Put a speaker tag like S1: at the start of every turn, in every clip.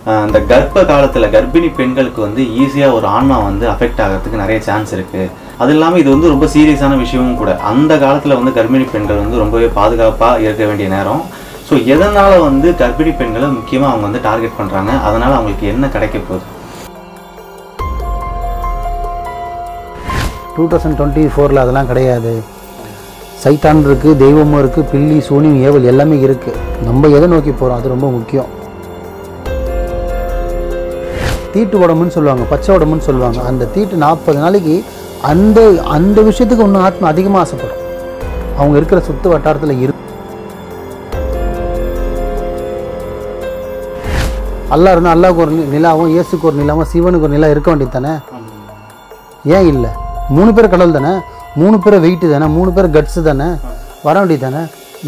S1: அந்த கர்ப்ப காலத்தில் கர்ப்பிணி பெண்களுக்கு வந்து ஈஸியாக ஒரு ஆன்மா வந்து அஃபெக்ட் ஆகிறதுக்கு நிறைய சான்ஸ் இருக்குது. அது இல்லாமல் இது வந்து ரொம்ப சீரியஸான விஷயமும் கூட. அந்த காலத்தில் வந்து கர்ப்பிணி பெண்கள் வந்து ரொம்பவே பாதுகாப்பாக இருக்க வேண்டிய நேரம். ஸோ எதனால் வந்து கர்ப்பிணி பெண்களை முக்கியமாக அவங்க வந்து டார்கெட் பண்ணுறாங்க, அதனால் அவங்களுக்கு என்ன கிடைக்க போகுது?
S2: 2024 அதெல்லாம் கிடையாது. சைத்தான் இருக்குது, தெய்வமும் இருக்குது, பில்லி சூனியம் ஏவல் எல்லாமே இருக்குது. நம்ம எதை நோக்கி போகிறோம் அது ரொம்ப முக்கியம். தீட்டு உடம்புன்னு சொல்லுவாங்க, பச்சை உடம்புன்னு சொல்லுவாங்க. அந்த தீட்டு 40 நாளைக்கு அந்த அந்த விஷயத்துக்கு இன்னும் ஆத்மா அதிகமாக ஆசைப்படும். அவங்க இருக்கிற சுற்று வட்டாரத்தில் அல்லா இருந்தால் அல்லாவுக்கு ஒரு நிலாவும், இயேசுக்கு ஒரு நிலாவும், சிவனுக்கு ஒரு நிலா இருக்க வேண்டியது தானே? ஏன் இல்லை? 3 பேர் கடல் தானே, 3 பேர் வெயிட்டு தானே, 3 பேர் கட்ஸு தானே, வர வேண்டியது தானே?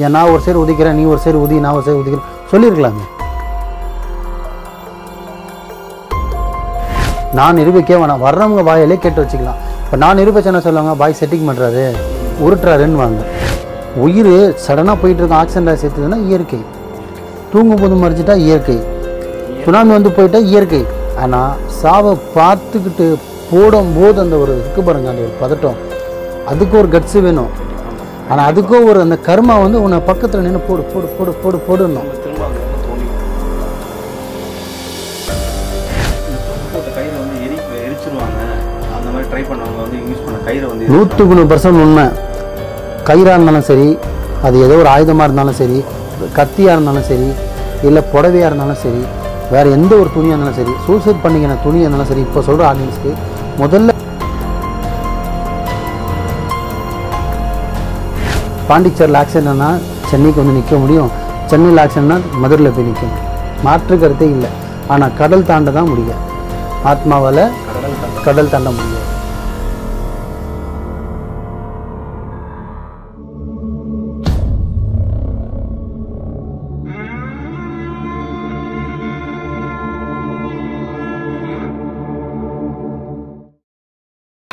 S2: ஏன் நான் ஒரு சைடு உதிக்கிறேன், நீ ஒரு சைடு உதி, நான் ஒரு சைடு உதிக்கிறேன் சொல்லியிருக்கலாமே. நான் நிரூபிக்க வேணாம், வர்றவங்க வாயிலே கேட்டு வச்சுக்கலாம். இப்போ நான் நிரூபிச்சேன்னா சொல்லுவாங்க பாய் செட்டிங் பண்ணுறாரு, உருட்டுறாருன்னு வாங்க. உயிர் சடனாக போயிட்டு இருக்க ஆக்சிடென்டாக சேர்த்துதுன்னா இயற்கை, தூங்கும் போது மறைச்சிட்டா இயற்கை, சுனாமி வந்து போயிட்டா இயற்கை. ஆனால் சாவை பார்த்துக்கிட்டு போடும்போது அந்த ஒரு இருக்கு பாருங்க, அந்த ஒரு பதட்டம், அதுக்கு ஒரு கட்ஸு வேணும். ஆனால் அதுக்கும் ஒரு அந்த கர்மா வந்து உன்னை பக்கத்தில் நின்று போடு போடு போடு போடு போடணும். 100% உண்மை. கயிறாக இருந்தாலும் சரி, அது ஏதோ ஒரு ஆயுதமாக இருந்தாலும் சரி, கத்தியாக இருந்தாலும் சரி, இல்லை புடவையாக இருந்தாலும் சரி, வேறு எந்த ஒரு துணியாக இருந்தாலும் சரி, சூசைட் பண்ணிக்கிற துணியாக இருந்தாலும் சரி, இப்போ சொல்கிற ஆடியன்ஸ்க்கு முதல்ல பாண்டிச்சேரியில் ஆக்சிடென்ட்னா சென்னைக்கு வந்து நிற்க முடியும், சென்னையில் ஆக்சிடென்ட்னா மதுரையில் போய் நிற்க முடியும், மாற்று கருத்தே இல்லை. ஆனால் கடல் தாண்ட தான் முடியாது, ஆத்மாவால் கடல் தாண்ட முடியாது.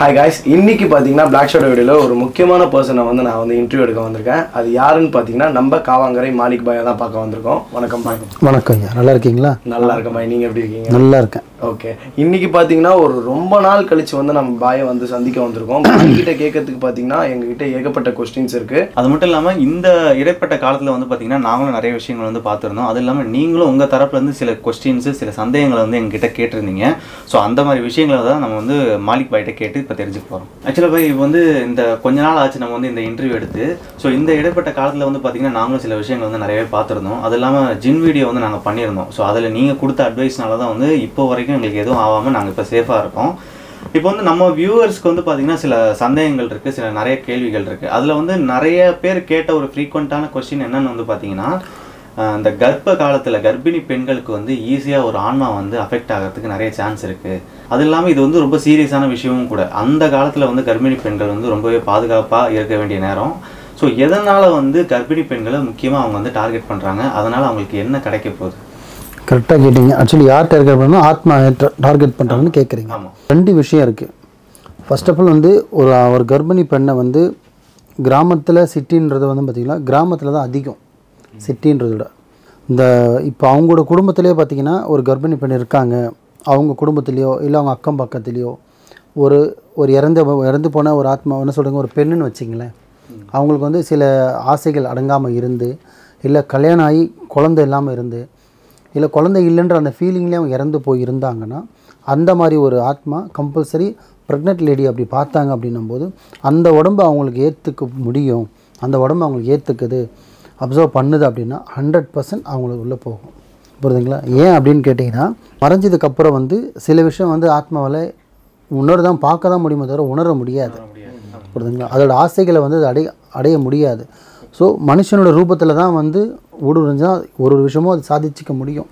S3: ஹாய் காய்ஸ், இன்னைக்கு பார்த்தீங்கன்னா பிளாக் ஷேடோ வீடியோவில் ஒரு முக்கியமான பர்சனை வந்து நான் வந்து இன்டர்வியூ எடுக்க வந்திருக்கேன். அது யாருன்னு பார்த்தீங்கன்னா நம்ம காவாங்கரை மாலிக் பாயை தான் பார்க்க வந்திருக்கோம். வணக்கம் பாய்.
S2: வணக்கம் ஐயா, நல்லா இருக்கீங்களா?
S3: நல்லா இருக்கேன் பாய், நீங்கள் எப்படி இருக்கீங்க?
S2: நல்லா இருக்கேன்.
S3: ஓகே, இன்னைக்கு பார்த்தீங்கன்னா ஒரு ரொம்ப நாள் கழிச்சு வந்து நம்ம பாயை வந்து சந்திக்க வந்திருக்கோம். பாய்கிட்ட கேட்கறதுக்கு பார்த்தீங்கன்னா எங்ககிட்ட ஏகப்பட்ட கொஸ்டின்ஸ் இருக்குது.
S1: அது மட்டும் இல்லாமல் இந்த இடைப்பட்ட காலத்தில் வந்து பார்த்தீங்கன்னா நாங்களும் நிறைய விஷயங்கள் வந்து பார்த்துருந்தோம். அது இல்லாமல் நீங்களும் உங்கள் தரப்புலேருந்து சில கொஸ்டின்ஸு, சில சந்தேகங்களை வந்து எங்ககிட்ட கேட்டிருந்தீங்க. ஸோ அந்த மாதிரி விஷயங்களை தான் நம்ம வந்து மாலிக் பாய்கிட்ட கேட்டு இப்போ தெரிஞ்சுக்க போகிறோம். ஆக்சுவலாக போய் இப்போ வந்து இந்த கொஞ்ச நாள் ஆச்சு நம்ம வந்து இந்த இன்டர்வியூ எடுத்து. ஸோ இந்த இடைப்பட்ட காலத்தில் வந்து பார்த்தீங்கன்னா நாங்களும் சில விஷயங்கள் வந்து நிறையவே பார்த்துருந்தோம். அது இல்லாமல் ஜின் வீடியோ வந்து நாங்கள் பண்ணியிருந்தோம். ஸோ அதில் நீங்கள் கொடுத்த அட்வைஸ்னால தான் வந்து இப்போ வரைக்கும் எங்களுக்கு எதுவும் ஆகாமல் நாங்கள் இப்போ சேஃபாக இருக்கோம். இப்போ வந்து நம்ம வியூவர்ஸ்க்கு வந்து பார்த்தீங்கன்னா சில சந்தேகங்கள் இருக்குது, சில நிறைய கேள்விகள் இருக்குது. அதில் வந்து நிறைய பேர் கேட்ட ஒரு ஃப்ரீக்வெண்ட்டான கொஸ்டின் என்னென்னு வந்து பார்த்தீங்கன்னா, இந்த கர்ப்ப காலத்தில் கர்ப்பிணி பெண்களுக்கு வந்து ஈஸியாக ஒரு ஆன்மா வந்து அஃபெக்ட் ஆகிறதுக்கு நிறைய சான்ஸ் இருக்குது. அது இல்லாமல் இது வந்து ரொம்ப சீரியஸான விஷயமும் கூட. அந்த காலத்தில் வந்து கர்ப்பிணி பெண்கள் வந்து ரொம்பவே பாதுகாப்பாக இருக்க வேண்டிய நேரம். ஸோ எதனால் வந்து கர்ப்பிணி பெண்களை முக்கியமாக அவங்க வந்து டார்கெட் பண்ணுறாங்க, அதனால் அவங்களுக்கு என்ன கிடைக்க போகுது?
S2: கரெக்டாக கேட்டீங்க. ஆக்சுவலி யார் டார்கெட் பண்ணணும், ஆத்மா டார்கெட் பண்ணுறாங்கன்னு கேட்குறீங்க.
S1: ஆமாம், 2
S2: விஷயம் இருக்குது. ஃபர்ஸ்ட் ஆஃப் ஆல் வந்து ஒரு கர்ப்பிணி பெண்ணை வந்து கிராமத்தில் சிட்டின்றது வந்து பார்த்திங்கன்னா கிராமத்தில் தான் அதிகம், சிட்டின்றத விட. இந்த இப்போ அவங்களோட குடும்பத்திலே பார்த்திங்கன்னா ஒரு கர்ப்பிணி பெண் இருக்காங்க, அவங்க குடும்பத்துலேயோ இல்லை அவங்க அக்கம் பக்கத்துலேயோ ஒரு இறந்து போன ஒரு ஆத்மா என்ன சொல்கிறாங்க, ஒரு பெண்ணுன்னு வச்சிங்களேன், அவங்களுக்கு வந்து சில ஆசைகள் அடங்காமல் இருந்து, இல்லை கல்யாணம் ஆகி குழந்தை இல்லாமல் இருந்து, இல்லை குழந்தை இல்லைன்ற அந்த ஃபீலிங்லேயே அவங்க இறந்து போய் இருந்தாங்கன்னா, அந்த மாதிரி ஒரு ஆத்மா கம்பல்சரி ப்ரெக்னென்ட் லேடி அப்படி பார்த்தாங்க அப்படின்னும்போது அந்த உடம்பு அவங்களுக்கு ஏற்றுக்க முடியும், அந்த உடம்பு அவங்களுக்கு ஏற்றுக்குது, அப்சர்வ் பண்ணுது அப்படின்னா 100% அவங்களுக்கு உள்ளே போகும். புரியுதுங்களா? ஏன் அப்படின்னு கேட்டிங்கன்னா, மறைஞ்சதுக்கப்புறம் வந்து சில விஷயம் வந்து ஆத்மாவில் தான் பார்க்க தான் முடியுமே தவிர உணர முடியாது. புரியுதுங்களா? அதோட ஆசைகளை வந்து அது அடைய முடியாது. ஸோ மனுஷனோட ரூபத்தில் தான் வந்து ஊடுருஞ்சால் ஒரு விஷயமும் அது சாதிச்சிக்க முடியும்.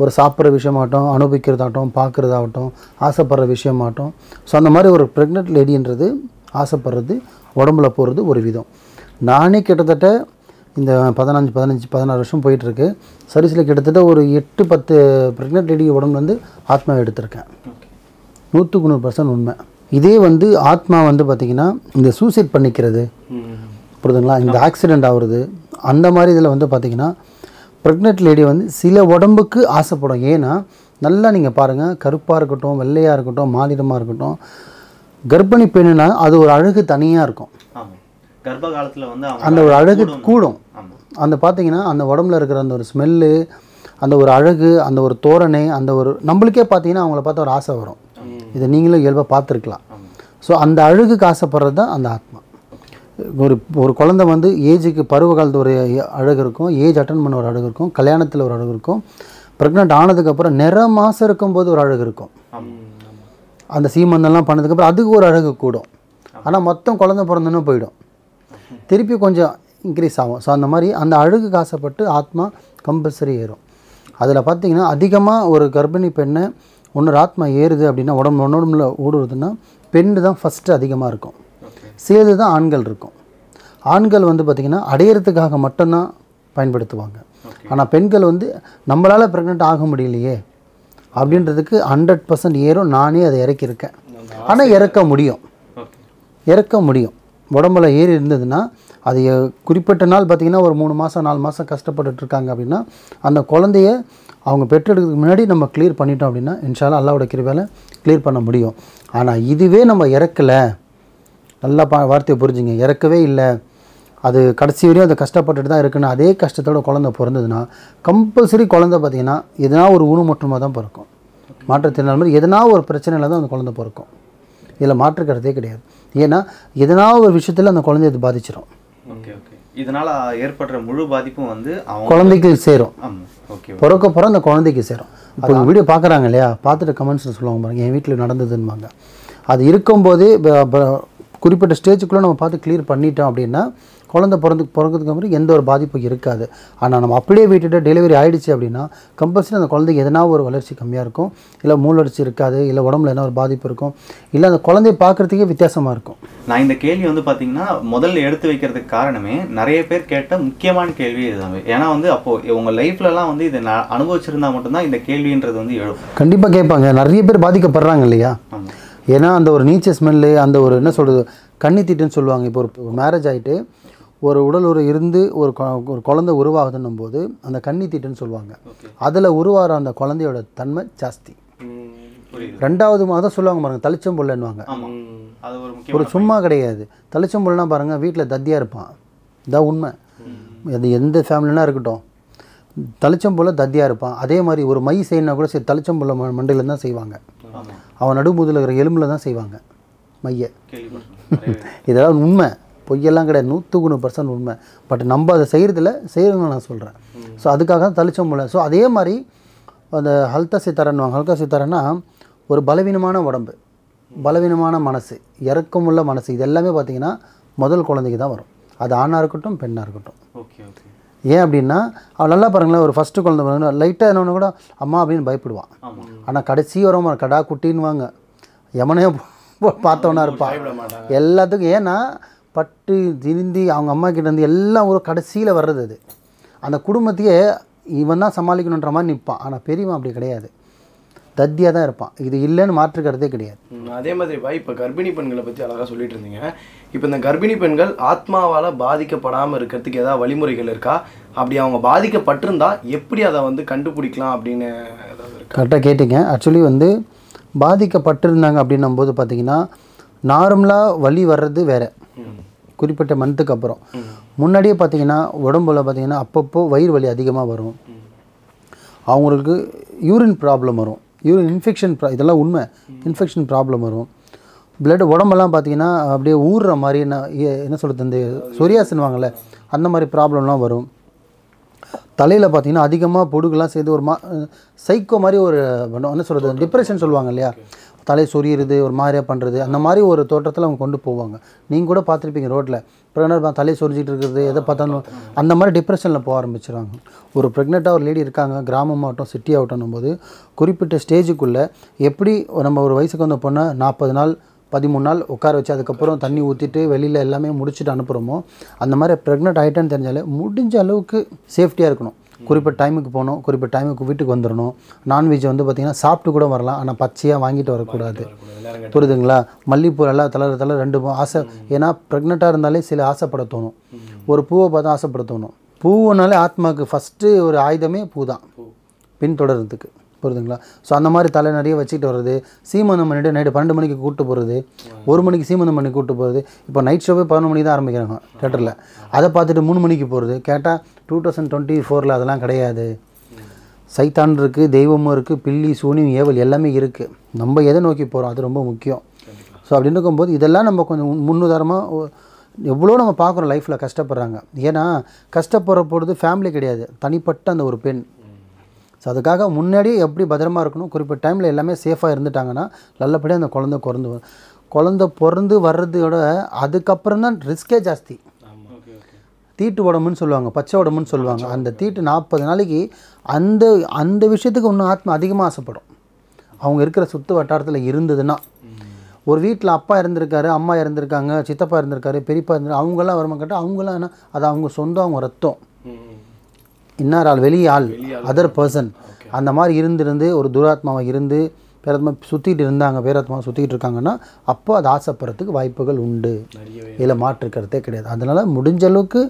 S2: ஒரு சாப்பிட்ற விஷயமாகட்டும், அனுபவிக்கிறதாகட்டும், பார்க்குறதாகட்டும், ஆசைப்படுற விஷயமாகட்டும். ஸோ அந்த மாதிரி ஒரு ப்ரெக்னென்ட் லேடின்றது ஆசைப்படுறது, உடம்புல போகிறது ஒரு விதம். நானே கிட்டத்தட்ட இந்த 16 வருஷம் போயிட்டுருக்கு. சர்வீஸில் கிட்டத்தட்ட ஒரு 8-10 ப்ரெக்னென்ட் லேடி உடம்புல வந்து ஆத்மா எடுத்திருக்கேன். 100% உண்மை. இதே வந்து ஆத்மா வந்து பார்த்திங்கன்னா இந்த சூசைட் பண்ணிக்கிறது, புரியுதுங்களா, இந்த ஆக்சிடெண்ட் ஆகுறது, அந்த மாதிரி இதில் வந்து பார்த்திங்கன்னா ப்ரெக்னென்ட் லேடி வந்து சில உடம்புக்கு ஆசைப்படும். ஏன்னா நல்லா நீங்கள் பாருங்கள், கருப்பாக இருக்கட்டும், வெள்ளையாக இருக்கட்டும், மாநிலமாக இருக்கட்டும், கர்ப்பிணி பெண்ணுனா அது ஒரு அழகு தனியாக இருக்கும்.
S1: கர்ப்ப காலத்தில் வந்து
S2: அந்த ஒரு அழகு கூடும். அந்த பார்த்தீங்கன்னா அந்த உடம்புல இருக்கிற அந்த ஒரு ஸ்மெல்லு, அந்த ஒரு அழகு, அந்த ஒரு தோரணை, அந்த ஒரு நம்மளுக்கே பார்த்தீங்கன்னா அவங்கள பார்த்தா ஒரு ஆசை வரும். இதை நீங்களும் இயல்பாக பார்த்துருக்கலாம். ஸோ அந்த அழகுக்கு ஆசைப்படுறது தான் அந்த ஆத்மா. ஒரு குழந்தை வந்து ஏஜுக்கு பருவ காலத்து ஒரு அழகு இருக்கும், ஏஜ் அட்டன் பண்ண ஒரு அழகு இருக்கும், கல்யாணத்தில் ஒரு அழகு இருக்கும், ப்ரெக்னென்ட் ஆனதுக்கப்புறம் நிற மாதம் இருக்கும்போது ஒரு அழகு இருக்கும், அந்த சீமந்தெல்லாம் பண்ணதுக்கப்புறம் அதுக்கு ஒரு அழகு கூடும். ஆனால் மொத்தம் குழந்தை பிறந்தோன்னு போயிடும், திருப்பி கொஞ்சம் இன்க்ரீஸ் ஆகும். ஸோ அந்த மாதிரி அந்த அழகுக்கு ஆசைப்பட்டு ஆத்மா கம்பல்சரி ஏறும். அதில் பார்த்திங்கன்னா அதிகமாக ஒரு கர்ப்பிணி பெண்ணை ஒன்று ஆத்மா ஏறுது அப்படின்னா உடம்புல ஓடுறதுன்னா பெண்ணு தான் ஃபஸ்ட்டு அதிகமாக இருக்கும், சேது தான் ஆண்கள் இருக்கும். ஆண்கள் வந்து பார்த்திங்கன்னா அடையிறதுக்காக மட்டும்தான் பயன்படுத்துவாங்க. ஆனால் பெண்கள் வந்து நம்மளால் ப்ரெக்னென்ட் ஆக முடியலையே அப்படின்றதுக்கு 100% ஏறும். நானே அதை இறக்கியிருக்கேன். ஆனால் இறக்க முடியும். உடம்புல ஏறி இருந்ததுன்னா அது குறிப்பிட்ட நாள் பார்த்திங்கன்னா ஒரு 3 மாதம் 4 மாதம் கஷ்டப்பட்டுட்ருக்காங்க அப்படின்னா அந்த குழந்தைய அவங்க பெற்றெடுக்கிறதுக்கு முன்னாடி நம்ம கிளியர் பண்ணிட்டோம் அப்படின்னா இன்ஷால்லா அல்லாஹ்வோட கிருபையால கிளியர் பண்ண முடியும். ஆனால் இதுவே நம்ம இறக்கலை, நல்லா வார்த்தையை புரிஞ்சுங்க, இறக்கவே இல்லை, அது கடைசி வரையும் அது கஷ்டப்பட்டுட்டு தான் இருக்குன்னு அதே கஷ்டத்தோட குழந்தை பிறந்ததுன்னா கம்பல்சரி குழந்தை பார்த்திங்கன்னா எதனா ஒரு ஊனமுற்றமாக தான் பிறக்கும். மாற்றுத்திறனாளி மாதிரி எதனா ஒரு பிரச்சனையில் தான் அந்த குழந்தை பிறக்கும். இதில் மாற்றுக்கிறதே கிடையாது. ஏன்னா எதனா ஒரு விஷயத்தில் அந்த குழந்தைய அது பாதிச்சிடும்.
S1: இதனால் ஏற்படுற முழு பாதிப்பும் வந்து
S2: குழந்தைக்கு சேரும். பிறக்க அந்த குழந்தைக்கு சேரும். இப்போ வீடியோ பார்க்குறாங்க இல்லையா, பார்த்துட்டு கமெண்ட்ஸில் சொல்லுவாங்க பாருங்கள், என் வீட்டில் நடந்ததுன்னுவாங்க. அது இருக்கும்போது குறிப்பிட்ட ஸ்டேஜுக்குள்ளே நம்ம பார்த்து கிளியர் பண்ணிட்டோம் அப்படின்னா குழந்தை பிறக்கிறதுக்கு அப்புறம் எந்த ஒரு பாதிப்பும் இருக்காது. ஆனால் நம்ம அப்படியே விட்டுட்டு டெலிவரி ஆகிடுச்சு அப்படின்னா கம்பல்சரி அந்த குழந்தைக்கு எதனா ஒரு வளர்ச்சி கம்மியாக இருக்கும், இல்லை மூளர்ச்சி இருக்காது, இல்லை உடம்புல என்ன ஒரு பாதிப்பு இருக்கும், இல்லை அந்த குழந்தைய பார்க்குறதுக்கே வித்தியாசமாக இருக்கும்.
S1: நான் இந்த கேள்வி வந்து பார்த்தீங்கன்னா முதல்ல எடுத்து வைக்கிறதுக்கு காரணமே நிறைய பேர் கேட்ட முக்கியமான கேள்வி இதுதான். ஏன்னா வந்து அப்போது உங்கள் லைஃப்லலாம் வந்து இதை அனுபவிச்சிருந்தா மட்டும்தான் இந்த கேள்வின்றது வந்து எழும். கண்டிப்பாக
S2: கேட்பாங்க. நிறைய பேர் பாதிக்கப்படுறாங்க இல்லையா. ஏன்னா அந்த ஒரு நீச்ச ஸ்மெல்லு, அந்த ஒரு என்ன சொல்கிறது கண்ணி தீட்டுன்னு சொல்லுவாங்க. இப்போ ஒரு மேரேஜ் ஆகிட்டு ஒரு உடல் இருந்து ஒரு குழந்தை உருவாகுதுன்னும் போது அந்த கண்ணி தீட்டுன்னு சொல்லுவாங்க. அதில் உருவாகிற அந்த குழந்தையோட தன்மை ஜாஸ்தி. ரெண்டாவது மாதம் சொல்லுவாங்க பாருங்கள், தளிச்சம்புள்ளன்னுவாங்க. ஒரு சும்மா கிடையாது. தளிச்சம்புள்ளனா பாருங்கள், வீட்டில் தத்தியாக இருப்பான், இதான் உண்மை. அது எந்த ஃபேமிலினா இருக்கட்டும், தளிச்சம்புள்ள தத்தியாக இருப்பான். அதே மாதிரி ஒரு மை செய்யணுன்னா கூட சரி தளிச்சம்புள்ள மண்டையில் தான் செய்வாங்க. அவன் நடுமுதில் இருக்கிற எலும்பில் தான் செய்வாங்க மைய. இதெல்லாம் உண்மை, பொய்யெல்லாம் கிடையாது, 100% உண்மை. பட் நம்ம அதை செய்கிறதுன்னு நான் சொல்கிறேன். ஸோ அதுக்காக தான் தளிச்சம்புள்ள. ஸோ அதே மாதிரி அந்த ஹல்கா சித்தாரன்னுவாங்க. ஹல்கா சித்தாரன்னா ஒரு பலவீனமான உடம்பு, பலவீனமான மனசு, இறக்கமுள்ள மனசு, இது எல்லாமே பார்த்திங்கன்னா முதல் குழந்தைக்கு தான் வரும். அது ஆணாக இருக்கட்டும் பெண்ணாக இருக்கட்டும். ஏன் அப்படின்னா அவன் நல்லா பாருங்களேன், ஒரு ஃபஸ்ட்டு குழந்தை லைட்டாக என்னொன்று கூட அம்மா அப்படின்னு பயப்படுவான். ஆனால் கடைசி வரமா கடா குட்டின்னுவாங்க, எமனையோ பார்த்தவனா இருப்பான் எல்லாத்துக்கும். ஏன்னா பட்டு திரிந்தி அவங்க அம்மா கிட்டேருந்து எல்லாம் ஒரு கடைசியில் வர்றது. அது அந்த குடும்பத்தையே இவன் தான் சமாளிக்கணுன்ற மாதிரி நிற்பான். ஆனால் பெரியவன் அப்படி கிடையாது, தத்தியாக தான் இருப்பான். இது இல்லைன்னு மாற்றுக்கிறதே கிடையாது.
S3: அதே மாதிரி இப்போ கர்ப்பிணி பெண்களை பற்றி அழகாக சொல்லிட்டு இருந்தீங்க. இப்போ இந்த கர்ப்பிணி பெண்கள் ஆத்மாவால் பாதிக்கப்படாமல் இருக்கிறதுக்கு ஏதாவது வழிமுறைகள் இருக்கா? அப்படி அவங்க பாதிக்கப்பட்டிருந்தா எப்படி அதை வந்து கண்டுபிடிக்கலாம் அப்படின்னு ஏதாவது இருக்கா?
S2: கரெக்டாக கேட்டிங்க. ஆக்சுவலி வந்து பாதிக்கப்பட்டிருந்தாங்க அப்படின்னும் போது பார்த்திங்கன்னா நார்மலாக வலி வர்றது வேறு. குறிப்பிட்ட மந்த்துக்கு அப்புறம் முன்னாடியே பார்த்திங்கன்னா உடம்புல பார்த்திங்கன்னா அப்பப்போ வயிறு வலி அதிகமாக வரும், அவங்களுக்கு யூரின் ப்ராப்ளம் வரும், யூரின் இன்ஃபெக்ஷன் இதெல்லாம் உண்மை, இன்ஃபெக்ஷன் ப்ராப்ளம் வரும். பிளட் உடம்பெல்லாம் பார்த்திங்கன்னா அப்படியே ஊறுற மாதிரி என்ன சொல்கிறது, இந்த சொரியாசின்வாங்கள்ல அந்த மாதிரி ப்ராப்ளம்லாம் வரும். தலையில் பார்த்திங்கன்னா அதிகமாக பொடுகுலாம் சேர்ந்து ஒரு சைக்கோ மாதிரி ஒரு என்ன சொல்கிறது டிப்ரெஷன் சொல்லுவாங்க இல்லையா, தலை சொரியிறது ஒரு மாதிரியாக பண்ணுறது, அந்த மாதிரி ஒரு தோற்றத்தில் அவங்க கொண்டு போவாங்க. நீங்கள் கூட பார்த்துருப்பீங்க ரோட்டில் ப்ரெக்னென்ட் தலை சொரிஞ்சிட்டு இருக்கிறது, எதை பார்த்தாலும் அந்த மாதிரி டிப்ரெஷனில் போக ஆரம்பிச்சிடுவாங்க. ஒரு ப்ரெக்னெண்ட்டாக ஒரு லேடி இருக்காங்க, கிராமமாகட்டும் சிட்டி ஆகட்டும் போது குறிப்பிட்ட ஸ்டேஜுக்குள்ளே எப்படி நம்ம ஒரு வயசுக்கு வந்த பொண்ணை 40 நாள் 13 நாள் உட்கார வச்சு அதுக்கப்புறம் தண்ணி ஊற்றிட்டு வெளியில் எல்லாமே முடிச்சுட்டு அனுப்புகிறோமோ அந்த மாதிரி ப்ரெக்னென்ட் ஆகிட்டேன்னு தெரிஞ்சாலே முடிஞ்ச அளவுக்கு சேஃப்டியாக இருக்கணும். குறிப்பிட்ட டைமுக்கு போகணும், குறிப்பிட்ட டைமுக்கு வீட்டுக்கு வந்துடணும். நான்வெஜ் வந்து பார்த்திங்கன்னா சாப்பிட்டு கூட வரலாம், ஆனால் பச்சையாக வாங்கிட்டு வரக்கூடாது. புரியுதுங்களா? மல்லிப்பூ எல்லாம் தளர 2 ஆசை. ஏன்னா ப்ரெக்னெண்ட்டாக இருந்தாலே சில ஆசைப்பட தோணும். ஒரு பூவை பார்த்தா ஆசைப்பட தோணும், பூனாலே ஆத்மாவுக்கு ஃபஸ்ட்டு ஒரு ஆயுதமே பூ தான் பின்தொடர்றதுக்கு, புரியுதுங்களா? ஸோ அந்த மாதிரி தலை நிறைய வச்சுக்கிட்டு வர்றது, சீமந்தம் பண்ணிவிட்டு நைட்டு 12 மணிக்கு கூப்பிட்டு போகிறது, 1 மணிக்கு சீமந்தம் பண்ணி கூப்பிட்டு போகிறது. இப்போ நைட் ஷோவே 11 மணிக்கு தான் ஆரம்பிக்கிறாங்க தேட்டரில். அதை பார்த்துட்டு 3 மணிக்கு போகிறது. கேட்டால் 2024 அதெல்லாம் கிடையாது. சைத்தான் இருக்குது, தெய்வமும் இருக்குது, பில்லி சூனியம் ஏவல் எல்லாமே இருக்குது. நம்ம எதை நோக்கி போகிறோம் அது ரொம்ப முக்கியம். ஸோ அப்படின்னு இருக்கும்போது இதெல்லாம் நம்ம கொஞ்சம் முன்னுதாரணமாக எவ்வளோ நம்ம பார்க்குறோம் லைஃப்பில் கஷ்டப்படுறாங்க. ஏன்னா கஷ்டப்படுற பொழுது ஃபேமிலி கிடையாது, தனிப்பட்ட அந்த ஒரு பெண். ஸோ அதுக்காக முன்னாடியே எப்படி பத்திரமா இருக்கணும், குறிப்பிட்ட டைமில் எல்லாமே சேஃபாக இருந்துட்டாங்கன்னா நல்லபடியாக அந்த குழந்தை பிறந்து வர்றதோட அதுக்கப்புறம் தான் ரிஸ்கே ஜாஸ்தி. தீட்டு உடம்புன்னு சொல்லுவாங்க, பச்சை உடம்புன்னு சொல்லுவாங்க. அந்த தீட்டு 40 நாளைக்கு அந்த அந்த விஷயத்துக்கு இன்னும் ஆத்மா அதிகமாக ஆசைப்படும். அவங்க இருக்கிற சுற்று வட்டாரத்தில் இருந்ததுன்னா, ஒரு வீட்டில் அப்பா இருந்திருக்காரு, அம்மா இருந்திருக்காங்க, சித்தப்பா இருந்திருக்காரு, பெரியப்பா இருந்திருக்காரு, அவங்களாம் வருமா கேட்டால் அவங்களாம் என்ன, அது அவங்க சொந்தம், அவங்க ரத்தம். இன்னார் ஆள், வெளியே ஆள், அதர் பர்சன். அந்த மாதிரி இருந்திருந்து ஒரு துராத்மாவை இருந்து பேராத்மா சுற்றிட்டு இருந்தாங்க, பேராத்மாவை சுற்றிக்கிட்டு இருக்காங்கன்னா அப்போ அது ஆசைப்படுறதுக்கு வாய்ப்புகள் உண்டு. இதில் மாற்றுக்கிறதே கிடையாது. அதனால் முடிஞ்ச அளவுக்கு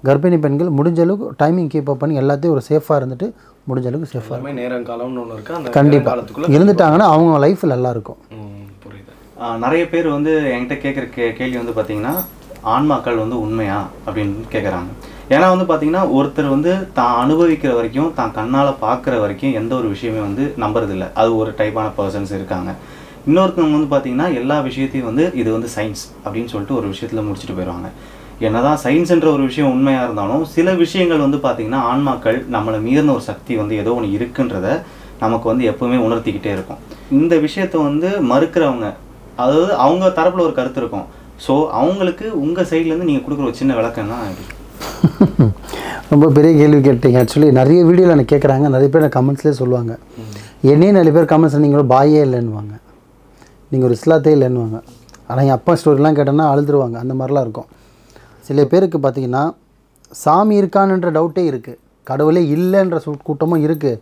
S2: கர்ப்பிணி பெண்கள் முடிஞ்ச அளவுக்கு டைமிங் கீப் அப் பண்ணி எல்லாத்தையும் ஒரு சேஃபாக இருந்துட்டு முடிஞ்ச அளவுக்கு சேஃபாக
S3: நேரம் காலம்னு ஒன்று இருக்குது, அந்த
S2: கண்டிப்பாக இருந்துட்டாங்கன்னா அவங்க லைஃப் நல்லாயிருக்கும்.
S3: புரியுது.
S1: நிறைய பேர் வந்து என்கிட்ட கேட்குற கேள்வி வந்து பார்த்தீங்கன்னா, ஆன்மாக்கள் வந்து உண்மையா அப்படின்னு கேட்குறாங்க. ஏன்னா வந்து பார்த்தீங்கன்னா ஒருத்தர் வந்து தான் அனுபவிக்கிற வரைக்கும், தான் கண்ணால் பார்க்குற வரைக்கும் எந்த ஒரு விஷயமே வந்து நம்புறதில்லை. அது ஒரு டைப்பான பர்சன்ஸ் இருக்காங்க. இன்னொருத்தவங்க வந்து பார்த்தீங்கன்னா எல்லா விஷயத்தையும் வந்து இது வந்து சயின்ஸ் அப்படின்னு சொல்லிட்டு ஒரு விஷயத்தில் முடிச்சுட்டு போயிடுவாங்க. என்னதான் சயின்ஸ்ன்ற ஒரு விஷயம் உண்மையாக இருந்தாலும் சில விஷயங்கள் வந்து பார்த்தீங்கன்னா ஆன்மாக்கள் நம்மளை மீறின ஒரு சக்தி வந்து ஏதோ ஒன்று இருக்குன்றத நமக்கு வந்து எப்பவுமே உணர்த்திக்கிட்டே இருக்கும். இந்த விஷயத்தை வந்து மறுக்கிறவங்க, அதாவது அவங்க தரப்பில் ஒரு கருத்து இருக்கும். ஸோ அவங்களுக்கு உங்கள் சைட்லேருந்து நீங்கள் கொடுக்குற ஒரு சின்ன விளக்கம்னா எப்படி?
S2: ரொம்ப பெரிய கேள்வி கேட்டீங்க. ஆக்சுவலி நிறைய வீடியோவில் எனக்கு கேட்குறாங்க, நிறைய பேர் எனக்கு கமெண்ட்ஸ்லேயே சொல்லுவாங்க. என்னையும் நிறைய பேர் கமெண்ட்ஸ் நீங்கள் ஒரு பாயே இல்லைன்னுவாங்க, நீங்கள் ஒரு இஸ்லாத்தே இல்லைன்னுவாங்க. ஆனால் என் அப்பா ஸ்டோரிலாம் கேட்டோன்னா அழுதுருவாங்க. அந்த மாதிரிலாம் இருக்கும். சில பேருக்கு பார்த்திங்கன்னா சாமி இருக்கானுன்ற டவுட்டே இருக்குது, கடவுளே இல்லைன்ற கூட்டமும் இருக்குது,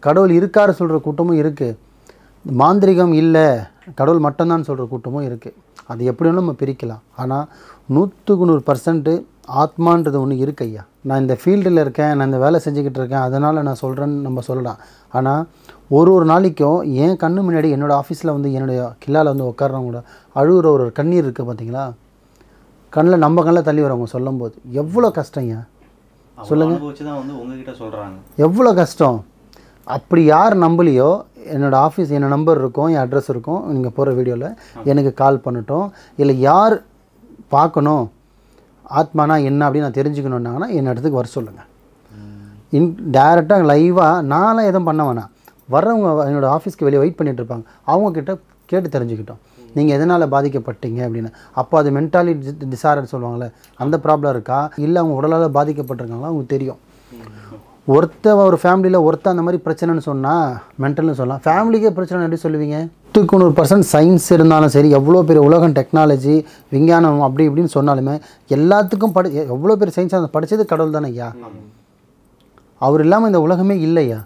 S2: கடவுள் இருக்காரு சொல்கிற கூட்டமும் இருக்குது, மாந்திரிகம் இல்லை கடவுள் மட்டும்தான் சொல்கிற கூட்டமும் இருக்குது. அது எப்படி வேணும் நம்ம பிரிக்கலாம். ஆனால் 100% ஆத்மான்றது ஒன்று இருக்கு ஐயா. நான் இந்த ஃபீல்டில் இருக்கேன், நான் இந்த வேலை செஞ்சுக்கிட்டு இருக்கேன், அதனால் நான் சொல்கிறேன்னு நம்ம சொல்லலாம். ஆனால் ஒரு நாளைக்கும் என் கண்ணு முன்னாடி என்னோடய ஆஃபீஸில் வந்து என்னுடைய கில்லால் வந்து உட்கார்றவங்களோட அழுகிற ஒரு கண்ணீர் இருக்குது பார்த்தீங்களா, கண்ணில் நம்ம கண்ணில் தள்ளி வரவங்க சொல்லும்போது எவ்வளோ கஷ்டம் ஐயா சொல்லுங்கள்.
S1: வந்து உங்ககிட்ட சொல்கிறாங்க
S2: எவ்வளோ கஷ்டம். அப்படி யார் நம்பலையோ என்னோடய ஆஃபீஸ் என்ன நம்பர் இருக்கும், என் அட்ரஸ் இருக்கும், நீங்கள் போகிற வீடியோவில் எனக்கு கால் பண்ணட்டும். இல்லை யார் பார்க்கணும் ஆத்மானா என்ன அப்படின்னு நான் தெரிஞ்சுக்கணுன்னாங்கன்னா என் இடத்துக்கு வர சொல்லுங்கள். டைரெக்டாக லைவாக நான்லாம் எதுவும் பண்ண வேணாம், வர்றவங்க என்னோடய ஆஃபீஸ்க்கு வெளியே வெயிட் பண்ணிகிட்டு இருப்பாங்க, அவங்கக்கிட்ட கேட்டு தெரிஞ்சுக்கிட்டோம் நீங்கள் எதனால் பாதிக்கப்பட்டீங்க அப்படின்னு. அப்போ அது மென்டாலிட்டி டிசார்டர் சொல்லுவாங்கள்ல, அந்த ப்ராப்ளம் இருக்கா இல்லை அவங்க உடலால் பாதிக்கப்பட்டிருக்காங்களா அவங்களுக்கு தெரியும். ஒரு ஃபேமிலியில் அந்த மாதிரி பிரச்சனைன்னு சொன்னால் மென்டல்னு சொல்லலாம், ஃபேமிலிக்கே பிரச்சனை எப்படி சொல்லுவீங்க? 100% சயின்ஸ் இருந்தாலும் சரி, எவ்வளோ பெரிய உலகம் டெக்னாலஜி விஞ்ஞானம் அப்படி இப்படின்னு சொன்னாலுமே எல்லாத்துக்கும் எவ்வளோ பெரிய சயின்ஸ் படித்தது கடவுள் தானே ஐயா. அவர் இல்லாமல் இந்த உலகமே இல்லையா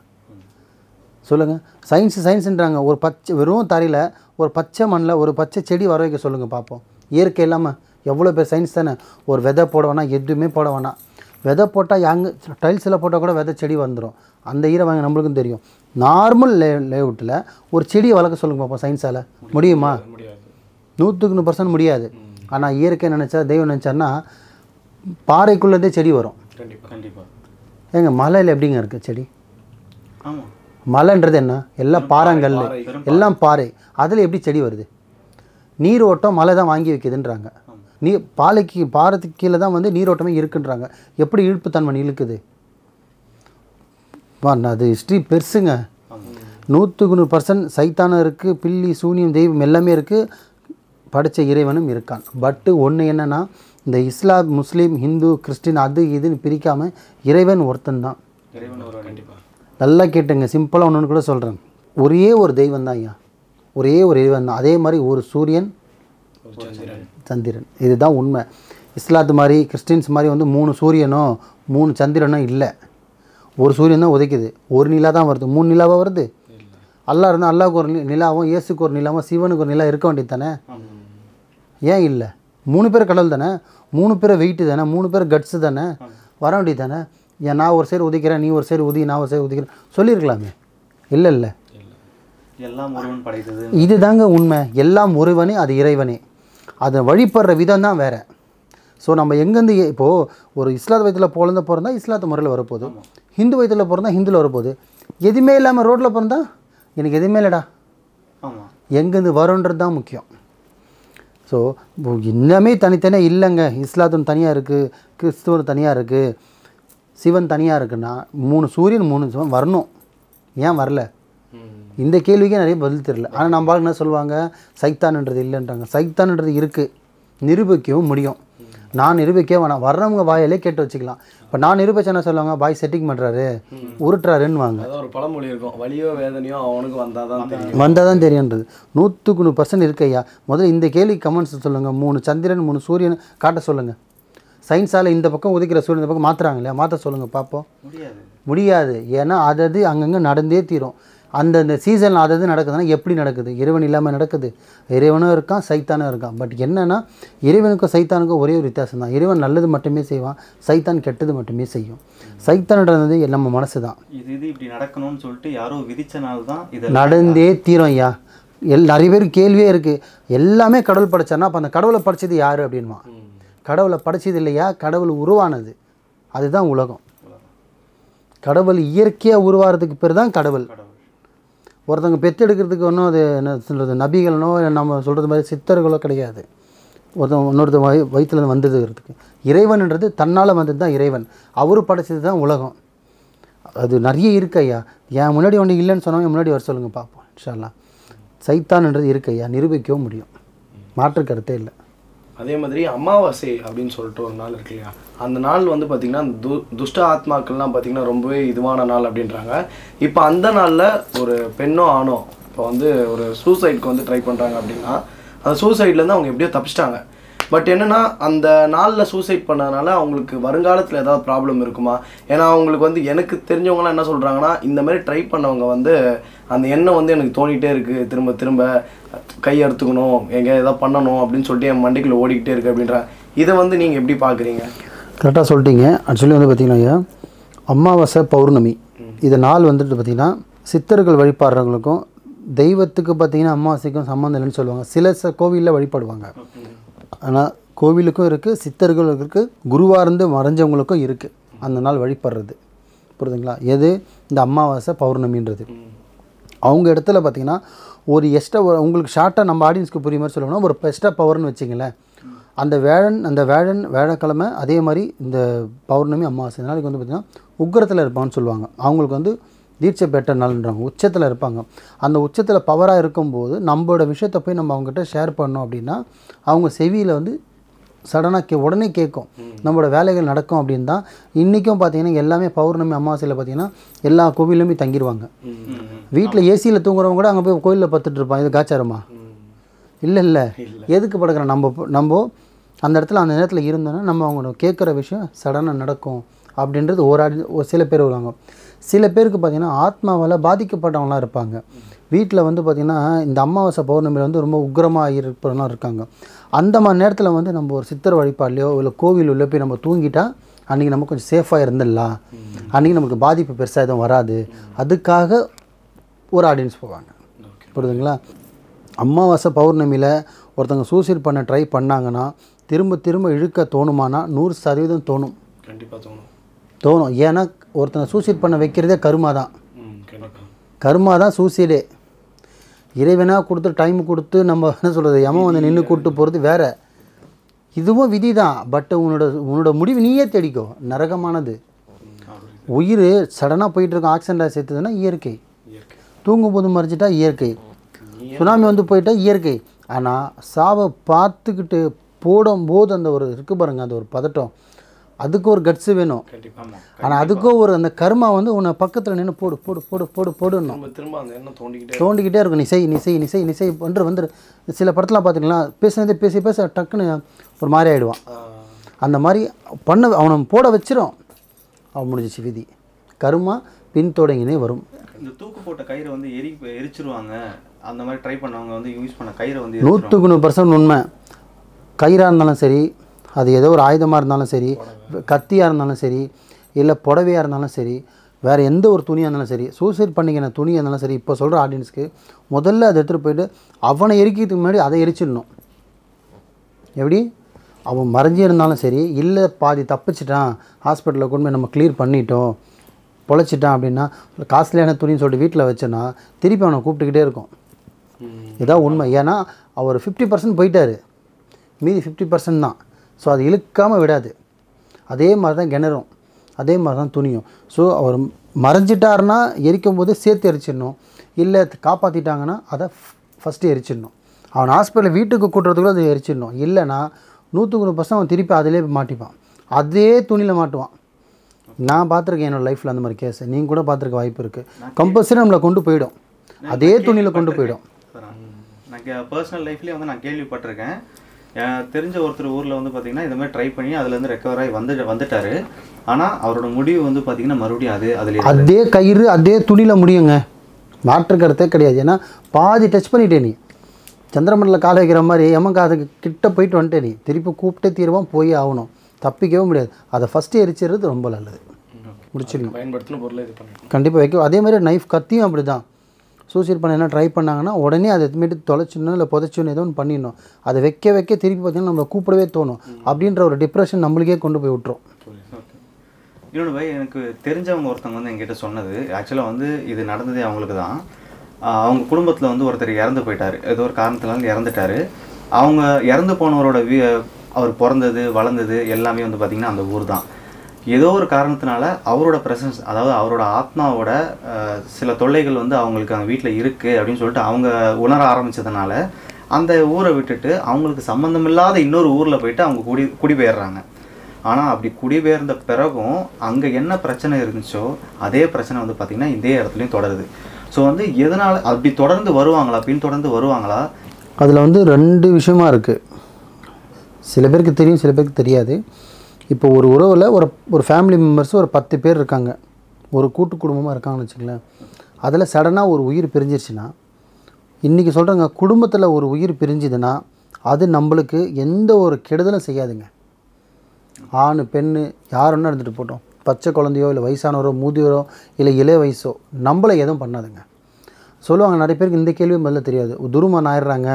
S2: சொல்லுங்கள். சயின்ஸுன்றாங்க, ஒரு வெறும் தரையில் ஒரு பச்சை மண்ணில் ஒரு பச்சை செடி வர வைக்க சொல்லுங்கள் பார்ப்போம். இயற்கை இல்லாமல் எவ்வளோ பேர் சயின்ஸ் தானே. ஒரு விதை போட வேணாம், எதுவுமே போட வேணாம், விதை போட்டால் டைல்ஸில் போட்டால் கூட விதை செடி வந்துடும். அந்த ஈரம் வாங்க நம்மளுக்கும் தெரியும். நார்மல் லேஅவுட்டில் ஒரு செடியை வளர்க்க சொல்லுங்க பார்ப்போம், சயின்ஸால் முடியுமா? 100% முடியாது. ஆனால் இயற்கை நினச்சா, தெய்வம் நினச்சான்னா பாறைக்குள்ளதே செடி வரும்.
S1: கண்டிப்பாக.
S2: ஏங்க மலையில் எப்படிங்க இருக்குது செடி?
S1: ஆமாம்,
S2: மலைன்றது என்ன, எல்லாம் பாறாங்கல், எல்லாம் பாறை, அதில் எப்படி செடி வருது? நீர் ஓட்டம் மலை தான் வாங்கி வைக்குதுன்றாங்க. பாறைக்கு கீழே தான் வந்து நீரோட்டமே இருக்குன்றாங்க. எப்படி இழுப்புத்தன்மை இழுக்குது? அது ஹிஸ்ட்ரி பெருசுங்க. 100% சைத்தானம் இருக்குது, பில்லி சூனியம் தெய்வம் எல்லாமே இருக்குது, படித்த இறைவனும் இருக்கான். பட்டு ஒன்று என்னென்னா, இந்த இஸ்லாம் முஸ்லீம் ஹிந்து கிறிஸ்டின் அது இதுன்னு பிரிக்காமல் இறைவன் ஒருத்தன் தான். நல்லா கேட்டுங்க, சிம்பிளாக ஒன்று கூட சொல்கிறேன். ஒரே ஒரு தெய்வம் தான் ஐயா, ஒரே ஒரு இறைவன் தான். அதே மாதிரி ஒரு சூரியன் சந்திரன், இதுதான் உண்மை. இஸ்லாத்து மாதிரி கிறிஸ்டின்ஸ் மாதிரி வந்து 3 சூரியனோ 3 சந்திரனோ இல்லை, ஒரு சூரியன் தான் உதைக்குது, ஒரு நிலா தான் வருது. 3 நிலாவாக வருது? அல்லா இருந்தால் அல்லாவுக்கு ஒரு நிலாவும் இயேசுக்கு ஒரு நிலாவும் சிவனுக்கு ஒரு நிலா இருக்க வேண்டியது தானே? ஏன் இல்லை? 3 பேர் கடவுள் தானே, 3 பேர் வெயிட்டு தானே, 3 பேர் கட்ஸு தானே. வர வேண்டியது தானே. ஏன் நான் ஒரு சைடு உதிக்கிறேன், நீ ஒரு சைடு உதி, நான் ஒரு சைடு உதிக்கிறேன் சொல்லியிருக்கலாமே. இல்லை
S1: எல்லாம் ஒருவன் படைத்தது.
S2: இது தாங்க உண்மை. எல்லாம் ஒருவனே, அது இறைவனே. அதை வழிபடுற விதம் தான் வேறு. ஸோ நம்ம எங்கேருந்து இப்போது ஒரு இஸ்லாத் வயத்தில் பிறந்தா இஸ்லாத்து முறையில் வரப்போகுது, ஹிந்து வயத்தில் பிறந்தா ஹிந்துவில் வரப்போகுது. எதுவுமே இல்லாமல் ரோட்டில் பிறந்தா எனக்கு எதுவுமே இல்லைடா.
S1: ஆமாம்,
S2: எங்கேருந்து வரும்ன்றது தான் முக்கியம். ஸோ இன்னமே தனித்தனியாக இல்லைங்க. இஸ்லாத்தும் தனியாக இருக்குது, கிறிஸ்துவம் தனியாக இருக்குது, சிவன் தனியாக இருக்குன்னா 3 சூரியன் 3 சிவன் வரணும். ஏன் வரல? இந்த கேள்விக்கே நிறைய பதில் தெரியல. ஆனால் நம்ம என்ன சொல்லுவாங்க, சைத்தான்ன்றது இல்லைன்றாங்க. சைத்தான்ன்றது இருக்குது, நிரூபிக்கவும் முடியும். நான் நிரூபிக்கவே வேணாம், வர்றவங்க வாயிலே கேட்டு வச்சுக்கலாம். இப்போ நான் நிரூபிச்சு என்ன சொல்லுவாங்க, பாய் செட்டிங் பண்ணுறாரு, உருட்டுறாருன்னு வாங்க.
S3: அதான் ஒரு பழமொழி இருக்கும், வலியோ வேதனையோ அவனுக்கு
S2: வந்தால் தான் தெரியுன்றது. 100% இருக்கு ஐயா. முதல்ல இந்த கேள்வி கமெண்ட்ஸ் சொல்லுங்கள். 3 சந்திரன் 3 சூரியன் காட்ட சொல்லுங்கள். சயின்ஸால் இந்த பக்கம் உதிக்கிற சூரியன் இந்த பக்கம் மாற்றுறாங்க இல்லையா, மாற்ற சொல்லுங்கள் பார்ப்போம். முடியாது. ஏன்னா அது அங்கங்கே நடந்தே தீரும். அந்தந்த சீசனில் அது நடக்குதுன்னா எப்படி நடக்குது? இறைவன் இல்லாமல் நடக்குது. இறைவனும் இருக்கான், சைத்தானும் இருக்கான். பட் என்னென்னா இறைவனுக்கும் சைத்தானுக்கும் ஒரே ஒரு வித்தியாசம் தான். இறைவன் நல்லது மட்டுமே செய்வான், சைத்தான் கெட்டது மட்டுமே செய்யும். சைத்தான்ன்றது நம்ம மனசு தான்.
S1: இது இப்படி நடக்கணும்னு சொல்லிட்டு யாரோ விதிச்சனால தான் இது
S2: நடந்தே தீரும் ஐயா. நிறைய பேர் கேள்வியே இருக்குது, எல்லாமே கடவுள் படைச்சானா அப்போ அந்த கடவுளை படைச்சது யார் அப்படின்மா. கடவுளை படைச்சது இல்லையா, கடவுள் உருவானது. அதுதான் உலகம். கடவுள் இயற்கையாக உருவாகிறதுக்கு பேர் தான் கடவுள். ஒருத்தவங்க பெற்றெடுக்கிறதுக்கு ஒன்றும் அது என்ன சொல்கிறது, நபிகளோ நம்ம சொல்கிறது மாதிரி சித்தர்களோ கிடையாது. இன்னொருத்த வயிற்றுல வந்ததுங்கிறதுக்கு இறைவன்ன்றது தன்னால் வந்தது தான் இறைவன். அவரு படைச்சது தான் உலகம். அது நிறைய இருக்கு ஐயா. என் முன்னாடி ஒன்று இல்லைன்னு சொன்னவங்க முன்னாடி வர சொல்லுங்கள் பார்ப்போம். இன்ஷா அல்லாஹ். சைத்தான்ன்றது இருக்கு ஐயா, நிரூபிக்கவும் முடியும், மாற்று கருத்தே இல்லை.
S3: அதே மாதிரி அமாவாசை அப்படின்னு சொல்லிட்டு ஒரு நாள் இருக்கு இல்லையா, அந்த நாள் வந்து பார்த்திங்கன்னா துஷ்ட ஆத்மாக்கள்லாம் பார்த்திங்கன்னா ரொம்பவே இதுவான நாள் அப்படின்றாங்க. இப்போ அந்த நாளில் ஒரு பெண்ணோ ஆணோ இப்போ வந்து ஒரு சூசைட்க்கு வந்து ட்ரை பண்ணுறாங்க அப்படின்னா அந்த சூசைட்லேருந்து அவங்க எப்படியோ தப்பிச்சிட்டாங்க. பட் என்னென்னா அந்த நாளில் சூசைட் பண்ணதுனால அவங்களுக்கு வருங்காலத்தில் ஏதாவது ப்ராப்ளம் இருக்குமா? ஏன்னா அவங்களுக்கு வந்து எனக்கு தெரிஞ்சவங்களாம் என்ன சொல்கிறாங்கன்னா, இந்த மாதிரி ட்ரை பண்ணவங்க வந்து அந்த எண்ணம் வந்து எனக்கு தோணிகிட்டே இருக்குது, திரும்ப திரும்ப கை அறுத்துக்கணும், எங்கேயா ஏதாவது பண்ணணும் அப்படின்னு சொல்லிட்டு என் மண்டைக்குள்ள ஓடிக்கிட்டே இருக்குது அப்படின்றாங்க. இதை வந்து நீங்கள் எப்படி பார்க்குறீங்க?
S2: கரெக்டாக சொல்லிட்டீங்க. ஆக்சுவலி வந்து பார்த்திங்கன்னா ஐயா, அமாவாசை பௌர்ணமி இது நாள் வந்துட்டு பார்த்திங்கன்னா சித்தர்கள் வழிபாடுறவங்களுக்கும் தெய்வத்துக்கு பார்த்திங்கன்னா அமாவாசைக்கும் சம்மந்தம் இல்லைன்னு சொல்லுவாங்க. சில கோவிலில் வழிபடுவாங்க. ஆனால் கோவிலுக்கும் இருக்குது, சித்தர்களுக்கும் இருக்குது, குருவார்ந்து மறைஞ்சவங்களுக்கும் இருக்குது அந்த நாள் வழிபடுறது. புரியுதுங்களா? எது இந்த அமாவாசை பௌர்ணமின்றது அவங்க இடத்துல பார்த்திங்கன்னா ஒரு எக்ஸ்ட்ரா உங்களுக்கு ஷார்ட்டாக நம்ம ஆடியன்ஸ்க்கு புரிய மாதிரி சொல்லணும்னா ஒரு எக்ஸ்ட்ரா பவர்னு வச்சிங்களேன். அந்த வேழக்கிழமை அதே மாதிரி இந்த பௌர்ணமி அமாவாசை நாளைக்கு வந்து பார்த்திங்கன்னா உக்கிரத்தில் இருப்பாங்கன்னு சொல்லுவாங்க. அவங்களுக்கு வந்து தீட்சை பெற்ற நாள்ன்றாங்க, உச்சத்தில் இருப்பாங்க. அந்த உச்சத்தில் பவராக இருக்கும்போது நம்மளோட விஷயத்தை போய் நம்ம அவங்ககிட்ட ஷேர் பண்ணோம் அப்படின்னா அவங்க செவியில் வந்து சடனாக உடனே கேட்கும், நம்மளோட வேலைகள் நடக்கும். அப்படின்னு தான் இன்றைக்கும் பார்த்திங்கன்னா எல்லாமே பௌர்ணமி அமாவாசையில் பார்த்திங்கன்னா எல்லா கோவிலுமே தங்கிடுவாங்க. வீட்டில் ஏசியில் தூங்குறவங்க கூட அங்கே போய் கோயிலில் பார்த்துட்டு இருப்பான். இது காச்சாரமா? இல்லை. எதுக்கு படுக்கிறோம்? நம்ம அந்த இடத்துல அந்த நேரத்தில் இருந்தோன்னா நம்ம அவங்க கேட்குற விஷயம் சடனாக நடக்கும் அப்படின்றது ஒரு சில பேர் வருவாங்க. சில பேருக்கு பார்த்திங்கன்னா ஆத்மாவால் பாதிக்கப்பட்டவங்களாம் இருப்பாங்க. வீட்டில் வந்து பார்த்திங்கன்னா இந்த அமாவாசை பௌர்ணமியில் வந்து ரொம்ப உக்கிரமாக இருப்பவங்களாம் இருக்காங்க. அந்த மாதிரி நேரத்தில் வந்து நம்ம ஒரு சித்தர் வழிபாட்லையோ இல்லை கோவில் உள்ள போய் நம்ம தூங்கிட்டால் அன்றைக்கி நம்ம கொஞ்சம் சேஃபாக இருந்துடலாம், அன்றைக்கி நமக்கு பாதிப்பு பெருசாக எதுவும் வராது, அதுக்காக ஒரு ஆடியன்ஸ் போவாங்க. புரியுதுங்களா? அமாவாசை பௌர்ணமியில் ஒருத்தவங்க சூசைட் பண்ண ட்ரை பண்ணாங்கன்னா திரும்ப திரும்ப இழுக்க தோணுமானா 100% தோணும்.
S3: கண்டிப்பாக
S2: தோணும். ஏன்னா ஒருத்தனை சூசைட் பண்ண வைக்கிறதே கருமா தான். கருமா தான் சூசைடே. இறைவனாக கொடுத்து டைம் கொடுத்து நம்ம என்ன சொல்கிறது, யமன் வந்து நின்று கூப்பிட்டு போகிறது வேறு. இதுவும் விதி தான். பட் உன்னோட முடிவு நீயே தேடிக்கோ. நரகமானது. உயிர் சடனாக போயிட்டுருக்கோம், ஆக்சிடென்டாக சேர்த்துதுன்னா இயற்கை. தூங்கும்போது மறைச்சிட்டா இயற்கை. சுனாமி வந்து போயிட்டா இயற்கை. ஆனால் சாவை பார்த்துக்கிட்டு போடும்போது அந்த ஒரு இருக்குது பாருங்க, அந்த ஒரு பதட்டம், அதுக்கு ஒரு கட்ஸு வேணும். ஆனால் அதுக்கும் ஒரு அந்த கர்மா வந்து உன்னை பக்கத்தில் நின்று போடு போடு போடு போடு போடுணும், தோண்டிக்கிட்டே இருக்கும். நிசை வந்துரு. சில படத்தில் பார்த்திங்கன்னா பேசுனதே பேச டக்குன்னு ஒரு மாதிரி ஆகிடுவான். அந்த மாதிரி அவனை போட வச்சிரும். அவன் முடிஞ்சிச்சு விதி. கர்மா பின்தொடங்கினே வரும்.
S1: இந்த தூக்கு போட்ட கயிறை வந்து எரிச்சிருவாங்க. அந்த மாதிரி ட்ரை பண்ணவங்க வந்து யூஸ் பண்ண கயிறை வந்து
S2: 100% உண்மை. கயிறாக இருந்தாலும் சரி, அது ஏதோ ஒரு ஆயுதமாக இருந்தாலும் சரி, கத்தியாக இருந்தாலும் சரி, இல்லை புடவையாக இருந்தாலும் சரி, வேறு எந்த ஒரு துணியாக இருந்தாலும் சரி, சூசைட் பண்ணிக்கிற துணியாக இருந்தாலும் சரி, இப்போ சொல்கிற ஆடியன்ஸ்க்கு முதல்ல அதை எடுத்துகிட்டு போயிட்டு அவனை எரிக்கிறதுக்கு முன்னாடி அதை எரிச்சிடணும். எப்படி அவன் மறைஞ்சி இருந்தாலும் சரி, இல்லை பாதி தப்பிச்சிட்டான், ஹாஸ்பிட்டலில் கொண்டு போய் நம்ம கிளியர் பண்ணிட்டோம், பொழைச்சிட்டான் அப்படின்னா, காஸ்ட்லியான துணின்னு சொல்லிட்டு வீட்டில் வச்சோன்னா திருப்பி அவனை கூப்பிட்டுக்கிட்டே இருக்கும். இதான் உண்மை. ஏன்னா அவர் 50% போயிட்டார், மீதி 50% தான். ஸோ அது இழுக்காமல் விடாது. அதே மாதிரி தான் கிணறும், அதே மாதிரி தான் துணியும். ஸோ அவர் மறைஞ்சிட்டாருன்னா எரிக்கும் போது சேர்த்து எரிச்சிடணும், இல்லை காப்பாற்றிட்டாங்கன்னா அதை ஃபஸ்ட்டு எரிச்சிடணும். அவன் ஹாஸ்பிட்டலில் வீட்டுக்கு கூட்டுறதுக்குள்ள அதை எரிச்சிடணும். இல்லைன்னா 100% அவன் திருப்பி அதிலே மாட்டிப்பான், அதே துணியில் மாட்டுவான். நான் பார்த்துருக்கேன் என்னோடய லைஃப்பில் அந்த மாதிரி கேஸ். நீங்கள் கூட பார்த்துருக்க வாய்ப்பு இருக்குது. கம்பல்சரி நம்மளை கொண்டு போயிடும், அதே துணியில் கொண்டு போயிடும்.
S1: நான் பர்சனல் லைஃப்லேயே வந்து நான் கேள்விப்பட்டிருக்கேன். தெரிஞ்ச ஒருத்தர் ஊரில் வந்து பார்த்திங்கன்னா இந்த மாதிரி ட்ரை பண்ணி அதுலேருந்து ரெக்கவர் ஆகி வந்துட்டார். ஆனால் அவரோட முடிவு வந்து பார்த்திங்கன்னா மறுபடியும்
S2: அதே கயிறு அதே துணியில் முடியுங்க, மாற்று கருத்தே கிடையாது. ஏன்னா பாதி டச் பண்ணிட்டே நீ சந்திரமண்டலில் கால வைக்கிற மாதிரி எமக்காதுக்கு கிட்ட போயிட்டு வந்துட்டே நீ திருப்பி கூப்பிட்டே தீர்வான் போய் ஆகணும், தப்பிக்கவே முடியாது. அதை ஃபஸ்ட்டு எரிச்சிடுறது ரொம்ப நல்லது. முடிச்சிடணும்.
S3: பயன்படுத்தின பொருளை இது பண்ணி
S2: கண்டிப்பாக வைக்க. அதே மாதிரி நைஃப் கத்தியும் அப்படி தான். சூசைட் பண்ண என்ன ட்ரை பண்ணாங்கன்னா உடனே அதை எதுமாரி தொலைச்சிடணும், இல்லை புதைச்சிடணும், ஏதோ ஒன்று பண்ணிடணும். அதை வைக்க திருப்பி பார்த்தீங்கன்னா நம்மளை கூப்பிடவே தோணும். அப்படின்ற ஒரு டிப்ரெஷன் நம்மளுக்கே கொண்டு போய் விட்டுரும்.
S1: இன்னொன்று பை, எனக்கு தெரிஞ்சவங்க ஒருத்தவங்க வந்து என்கிட்ட சொன்னது, ஆக்சுவலாக வந்து இது நடந்ததே அவங்களுக்கு தான். அவங்க குடும்பத்தில் வந்து ஒருத்தர் இறந்து போயிட்டார், ஏதோ ஒரு காரணத்தினால இறந்துட்டார். அவங்க இறந்து போனவரோட அவர் பிறந்தது வளர்ந்தது எல்லாமே வந்து பார்த்திங்கன்னா அந்த ஊர் தான். ஏதோ ஒரு காரணத்தினால அவரோட ப்ரெசன்ஸ், அதாவது அவரோட ஆத்மாவோட சில தொல்லைகள் வந்து அவங்களுக்கு அங்கே வீட்டில் இருக்குது அப்படின்னு சொல்லிட்டு அவங்க உணர ஆரம்பித்ததுனால அந்த ஊரை விட்டுட்டு அவங்களுக்கு சம்மந்தமில்லாத இன்னொரு ஊரில் போயிட்டு அவங்க குடிபெயர்றாங்க. ஆனால் அப்படி குடிபெயர்ந்த பிறகும் அங்கே என்ன பிரச்சனை இருந்துச்சோ அதே பிரச்சனை வந்து பார்த்திங்கன்னா இதே இடத்துலையும் தொடருது. ஸோ வந்து எதனால் அப்படி தொடர்ந்து வருவாங்களா, பின்தொடர்ந்து வருவாங்களா?
S2: அதில் வந்து 2 விஷயமா இருக்குது. சில பேருக்கு தெரியும், சில பேருக்கு தெரியாது. இப்போ ஒரு உறவில் ஒரு ஃபேமிலி மெம்பர்ஸ் ஒரு 10 பேர் இருக்காங்க, ஒரு கூட்டு குடும்பமாக இருக்காங்கன்னு வச்சுங்களேன். அதில் சடனாக ஒரு உயிர் பிரிஞ்சிருச்சுன்னா, இன்றைக்கி சொல்கிறேங்க, குடும்பத்தில் ஒரு உயிர் பிரிஞ்சுதுன்னா அது நம்மளுக்கு எந்த ஒரு கெடுதலும் செய்யாதுங்க. ஆண் பெண்ணு யார் ஒன்றா இருந்துட்டு போட்டோம், பச்சை குழந்தையோ இல்லை வயசானவரோ மூதியோரோ இல்லை இளைய வயசோ நம்மளை எதுவும் பண்ணாதுங்க. சொல்லுவாங்க நிறைய பேருக்கு இந்த கேள்வியும் முதல்ல தெரியாது. துருமன் ஆயிடுறாங்க,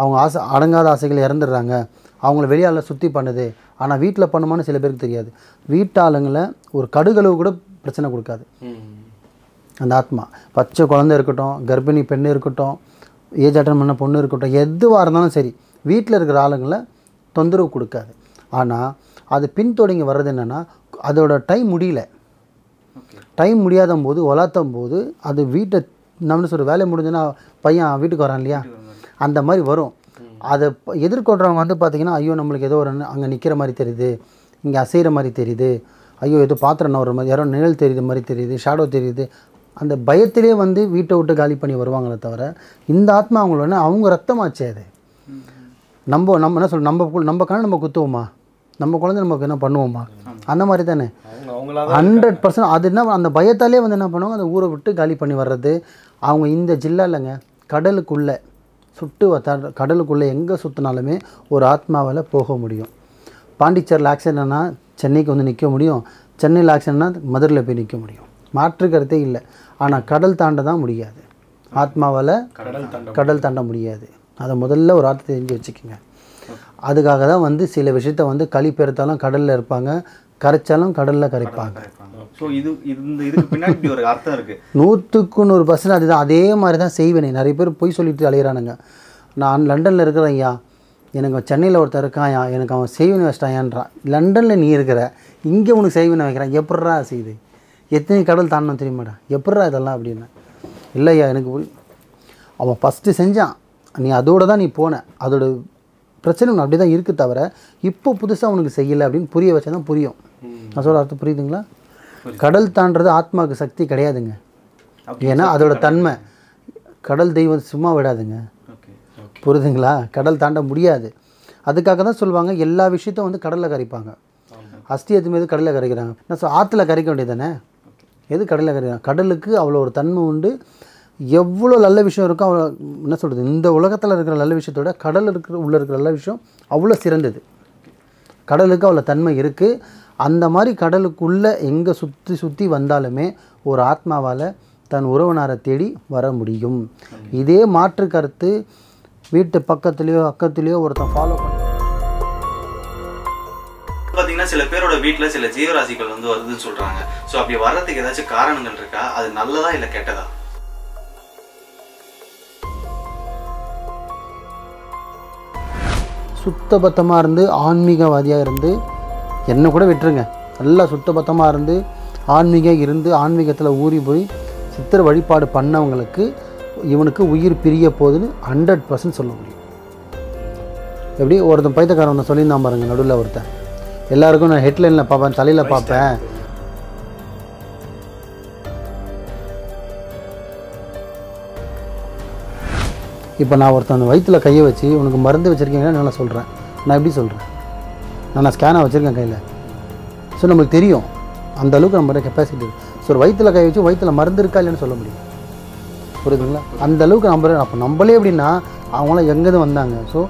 S2: அவங்க அடங்காத ஆசைகள் இறந்துடுறாங்க, அவங்கள வெளியால் சுற்றி பண்ணுது. ஆனால் வீட்டில் பண்ணுமான்னு சில பேருக்கு தெரியாது. வீட்டாளுங்களை ஒரு கடுகளவு கூட பிரச்சனை கொடுக்காது அந்த ஆத்மா. பச்சை குழந்தை இருக்கட்டும், கர்ப்பிணி பெண்ணு இருக்கட்டும், ஏஜ் அட்டன் பண்ண பொண்ணு இருக்கட்டும், எதுவாக இருந்தாலும் சரி வீட்டில் இருக்கிற ஆளுங்களை தொந்தரவு கொடுக்காது. ஆனால் அது பின்தொடங்கி வர்றது என்னென்னா, அதோட டைம் முடியல. டைம் முடியாத போது வளர்த்தும் போது அது வீட்டை நம்ம சொல்கிற வேலை முடிஞ்சுன்னா பையன் வீட்டுக்கு வரான் இல்லையா, அந்த மாதிரி வரும். அதை எதிர்கொள்கிறவங்க வந்து பார்த்திங்கன்னா, ஐயோ நம்மளுக்கு ஏதோ ஒரு அங்கே நிற்கிற மாதிரி தெரியுது, இங்கே அசைகிற மாதிரி தெரியுது, ஐயோ ஏதோ பாத்திரம் வர மாதிரி, யாரோ நிழல் தெரியுது மாதிரி தெரியுது, ஷேடோ தெரியுது. அந்த பயத்திலே வந்து வீட்டை விட்டு காலி பண்ணி வருவாங்களே தவிர, இந்த ஆத்மா அவங்கள அவங்க ரத்தமாச்சே. அது நம்ம என்ன சொல்ல, நம்ம கண்ணை நம்ம குத்துவோமா, நம்ம குழந்தை நமக்கு என்ன பண்ணுவோமா, அந்த மாதிரி தானே 100%. அது என்ன, அந்த பயத்தாலே வந்து என்ன பண்ணுவாங்க, அந்த ஊரை விட்டு காலி பண்ணி வர்றது. அவங்க இந்த ஜில்லா இல்லைங்க, கடலுக்குள்ளே கடலுக்குள்ளே எங்கே சுற்றினாலுமே ஒரு ஆத்மாவால் போக முடியும். பாண்டிச்சேரியில் ஆக்சிடென்ட்னா சென்னைக்கு வந்து நிற்க முடியும், சென்னையில் ஆக்சிடென்ட்னா மதுரையில் போய் நிற்க முடியும், மாற்று கருத்தே இல்லை. ஆனால் கடல் தாண்ட தான் முடியாது, ஆத்மாவால் கடல் தாண்ட முடியாது. அதை முதல்ல ஒரு ஆர்த்தத்தை தெரிஞ்சு வச்சுக்கோங்க. அதுக்காக தான் வந்து சில விஷயத்த வந்து களி பெருத்தாலும் கடலில் இருப்பாங்க, கரைச்சாலும் கடலில் கரைப்பாங்க.
S1: ஸோ இதுக்கு பின்னாடி ஒரு அர்த்தம் இருக்குது.
S2: 100% அதுதான். அதே மாதிரி தான் செய்வேனே. நிறைய பேர் போய் சொல்லிட்டு அலையிறானுங்க. நான் லண்டனில் இருக்கிறேன் ஐயா, எனக்கு சென்னையில் ஒருத்தர் இருக்கான் யா, எனக்கு அவன் செய்வினை வச்சிட்டாயான்றான். லண்டனில் நீ இருக்கிற, இங்கே உனக்கு செய்வினை வைக்கிறான், எப்பட்றா செய்யுது, எத்தனை கடல் தாண்டணும் தெரியுமாடா, எப்பட்றா இதெல்லாம் அப்படின்னு. இல்லையா, எனக்கு அவன் ஃபஸ்ட்டு செஞ்சான், நீ அதோடு தான் நீ போன, அதோட பிரச்சனை ஒன்று அப்படி தான் இருக்குது தவிர இப்போ புதுசாக உனக்கு செய்யலை அப்படின்னு புரிய வச்சா தான் புரியும். நான் சொல்ல அர்த்தம் புரியுதுங்களா? கடல் தாண்டது ஆத்மாவுக்கு சக்தி கிடையாதுங்க. ஏன்னா அதோட தன்மை, கடல் தெய்வம் சும்மா விடாதுங்க. புரியுதுங்களா? கடல் தாண்ட முடியாது. அதுக்காக தான் சொல்லுவாங்க எல்லா விஷயத்தையும் வந்து கடலில் கரைப்பாங்க. அஸ்தி எதுவுமே எது கடலில் கரைக்கிறாங்க. நான் ஆற்றுல கரைக்க வேண்டியது தானே, எது கடலில் கரைக்கிறாங்க? கடலுக்கு அவ்வளோ ஒரு தன்மை உண்டு. எவ்வளோ நல்ல விஷயம் இருக்கோ அவ்வளோ, என்ன சொல்கிறது, இந்த உலகத்தில் இருக்கிற நல்ல விஷயத்தோட கடல் உள்ளே இருக்கிற நல்ல விஷயம் அவ்வளோ சிறந்தது. கடலுக்கு அவ்வளோ தன்மை இருக்குது. அந்த மாதிரி கடலுக்குள்ளே எங்கே சுற்றி வந்தாலுமே ஒரு ஆத்மாவால் தன் உறவினரை தேடி வர முடியும். இதே மாற்று கருத்து வீட்டு பக்கத்துலேயோ அக்கத்துலேயோ ஒருத்தன் ஃபாலோ பண்ணி
S1: பார்த்தீங்கன்னா சில பேரோட வீட்டில் சில ஜீவராசிகள் வந்து வருதுன்னு சொல்கிறாங்க. ஸோ அப்படி வர்றதுக்கு ஏதாச்சும் காரணங்கள் இருக்கா? அது நல்லதா இல்லை கெட்டதா?
S2: சுத்தபத்தமாக இருந்து ஆன்மீகவாதியாக இருந்து என்ன கூட விட்டுருங்க, நல்லா சுத்தபத்தமாக இருந்து ஆன்மீகத்தில் ஊறி போய் சித்தர் வழிபாடு பண்ணவங்களுக்கு இவனுக்கு உயிர் பிரிய போகுதுன்னு 100% சொல்ல முடியும். எப்படி ஒருத்தன் பைத்தியக்காரன் ஒன்று சொல்லியிருந்தான் பாருங்க, நடுவில் ஒருத்தன் எல்லாருக்கும் நான் ஹெட்லைனில் பார்ப்பேன், தலையில் பார்ப்பேன். இப்போ நான் ஒருத்தன் வயிற்றில் கையை வச்சு உனக்கு மருந்து வச்சுருக்கீங்கன்னா நான் சொல்கிறேன். நான் எப்படி சொல்கிறேன்? நான் ஸ்கேனாக வச்சுருக்கேன் கையில். ஸோ நம்மளுக்கு தெரியும் அந்த அளவுக்கு நம்மளோட கெப்பாசிட்டி இருக்குது. ஸோ ஒரு வயிற்றில் கை வச்சு வயிற்றில் மருந்து இருக்கா இல்லைன்னு சொல்ல முடியும். புரியுதுங்களா? அந்த அளவுக்கு அப்போ நம்மளே எப்படின்னா அவங்களாம் எங்கேருந்து வந்தாங்க. ஸோ